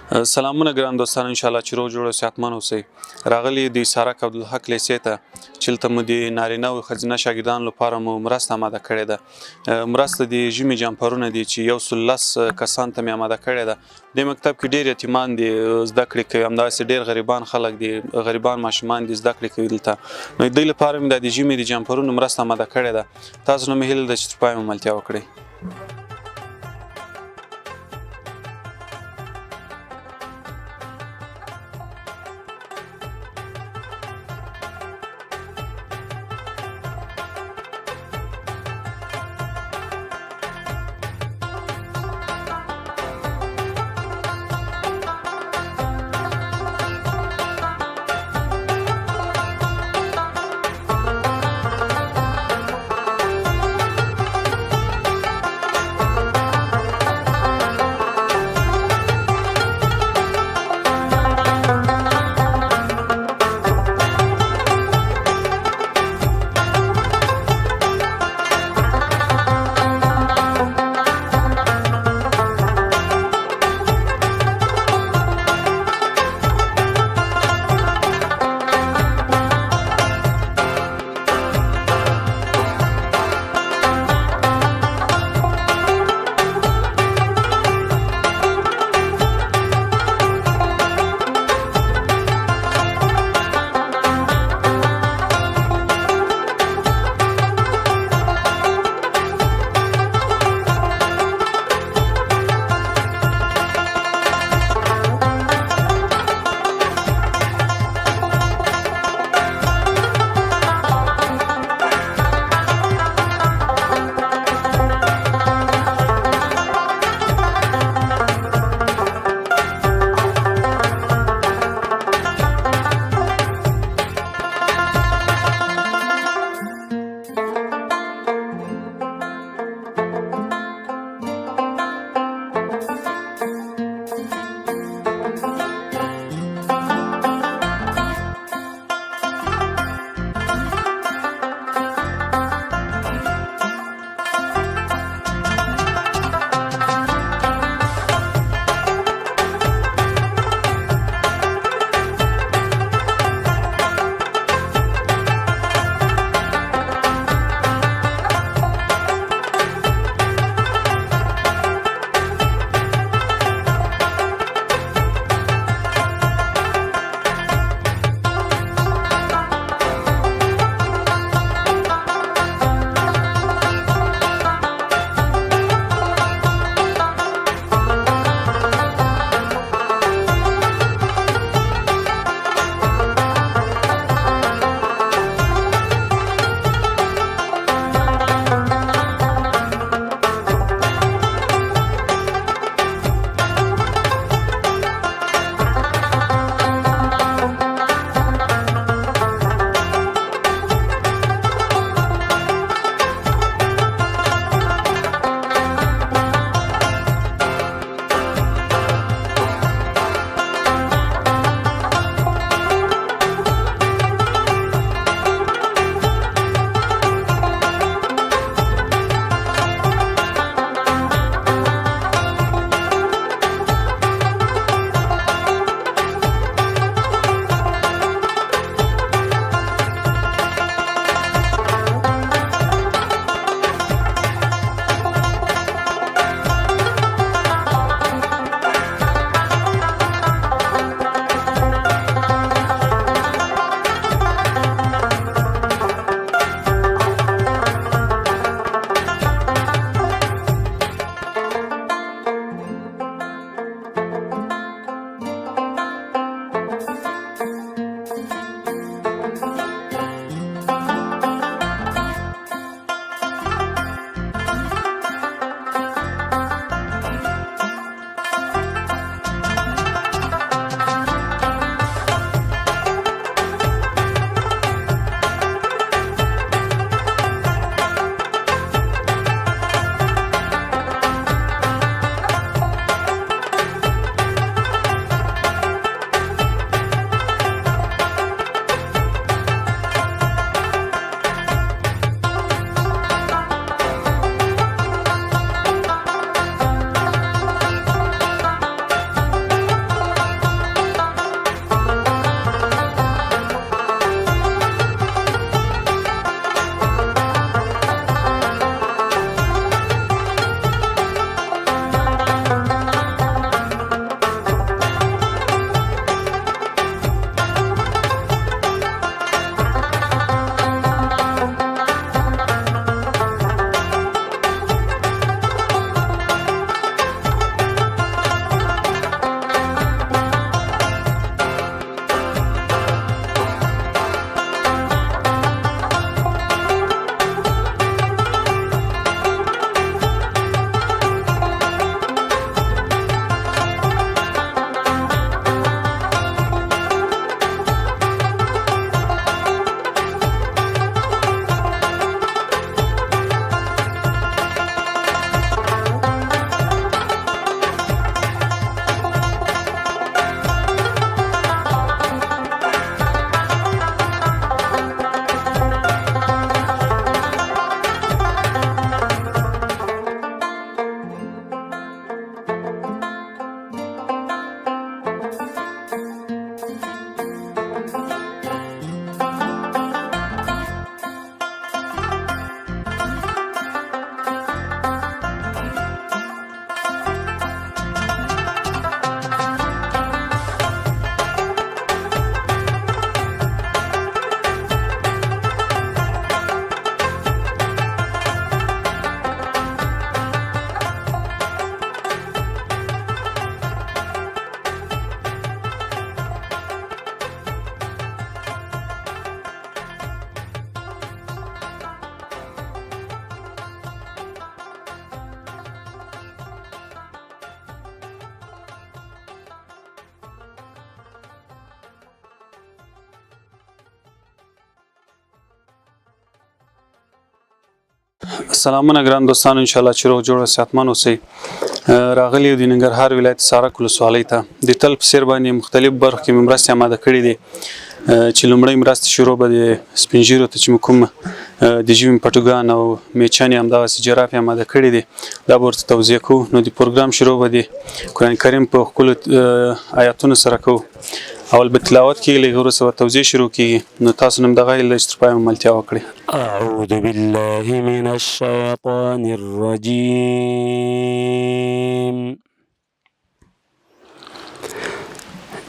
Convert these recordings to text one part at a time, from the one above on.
سلامونه ګران دوستان، ان شاء الله چې روغ جوړ او صحتمن اوسئ. راغلي د سارک عبدالحق لیسې ته چې هلته مو د نارینه او ښځینه شاګردانو لپاره مو مرسته آماده کړې ده. مرسته د ژمي جمپرونه دي چې 110 کسانو ته مې آماده کړې ده. دې مکتب کې ډېر یتیمان دي زده کړې کوي، همداسې ډېر غریبان خلک دي، غریبان ماشومان دي زده کړې کوي دلته. نو دوی لپاره مې د ژمي د جمپرونو مرسته آماده کړې ده. تاسو نه مې هیله ده چې تر پایه ملتیا وکړئ. سلامونه ګران دوستانو، انشاءالله چې روغ جوړ او صحتمند اوسئ. راغلي یو د ننګرهار ولایت سارک ولسوالۍ ته د تل په څېر باندې مختلف برخو کې مې مرستې اماده کړي دي چې لومړۍ مرستې شروع به د سپین ږیرو ته چې مو کوم د ژمي پټوګان او میچنې همدغسې جرافې اماده کړي دي دا به ورته توضیح کوو. نو د پروګرام شروع به د قرآن کریم په ښکلو آیاتونو سره کوو. اول به تلاوت کېږي، لږ وروسته به توضیح شروع کېږي. نو تاسو نو همدغه هیله ده چې تر پایه ملتیا وکړئ. أعوذ بالله من الشيطان الرجيم.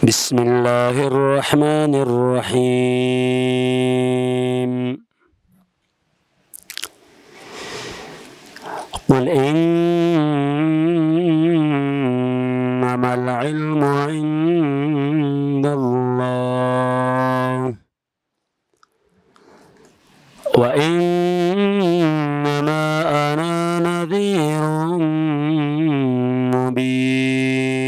بسم الله الرحمن الرحيم. قل إنما العلم عند الله وإنما أنا نذير مبين.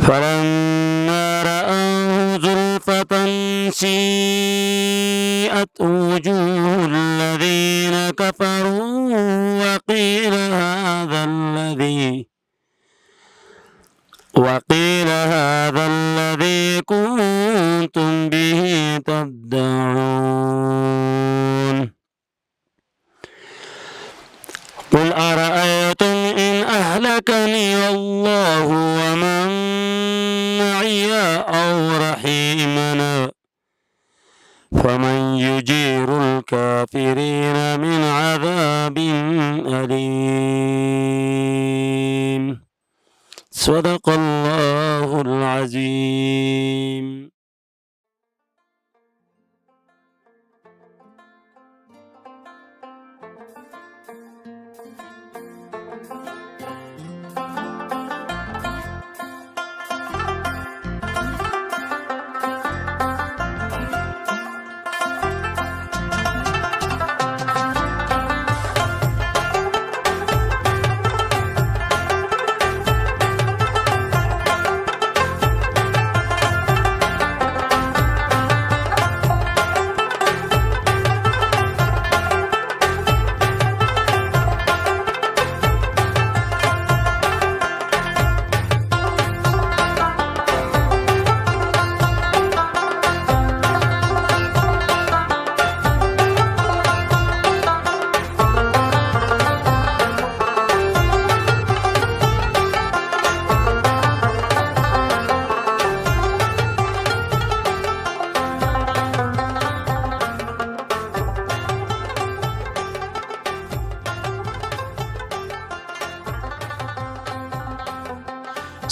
فلما رأوه زلفة سيئت وجوه الذين كفروا وقيل هذا الذي كنتم به تدعون. قل أرأيتم إن أهلكني الله ومن معي أو رحمنا فمن يجير الكافرين من عذاب أليم. صدق الله العظيم.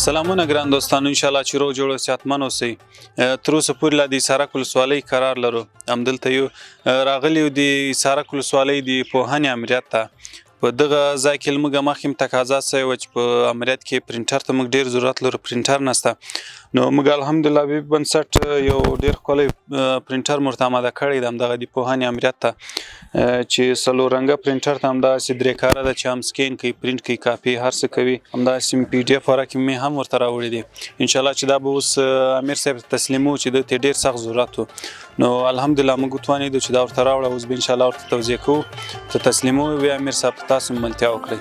سلامونه ګران دوستانو، انشاءالله چې روغ جوړ او صحتمند اوسئ. تر اوسه پورې لا د سارک ولسوالۍ قرار لرو. همدلته یو راغلي یو د سارک ولسوالۍ د پوهنې امریت ته. په دغه ځای کې لمږه مخکې هم تقاضا سوې وه چې په امریت کې پرنټر ته موږ ډېر ضرورت لرو، پرنټر نشته. نو موږ الحمدلله به بنسټ یو ډېر ښکلی پرنټر مو ورته اماده کړی ده همدغه د پوهنې امریت ته چې څلور رنګه پرنټر ته همدغسې درې کاره ده چې هم سکین کوي، پرنټ کوي، کاپي هر څه کوي. همدغسې پی ډي اف ورقې مې هم ورته راوړي دي. انشاءالله چې دا به اوس امیر صاحب ته تسلیموو چې ده ته ډېر سخت ضرورت و. نو الحمدلله موږ وتوانېدو چې دا ورته راوړه. اوس به انشاءالله ورته توضیح کوو، ته تسلیموو بیا امیر صاحب ته تاسو ملتیا وکړئ.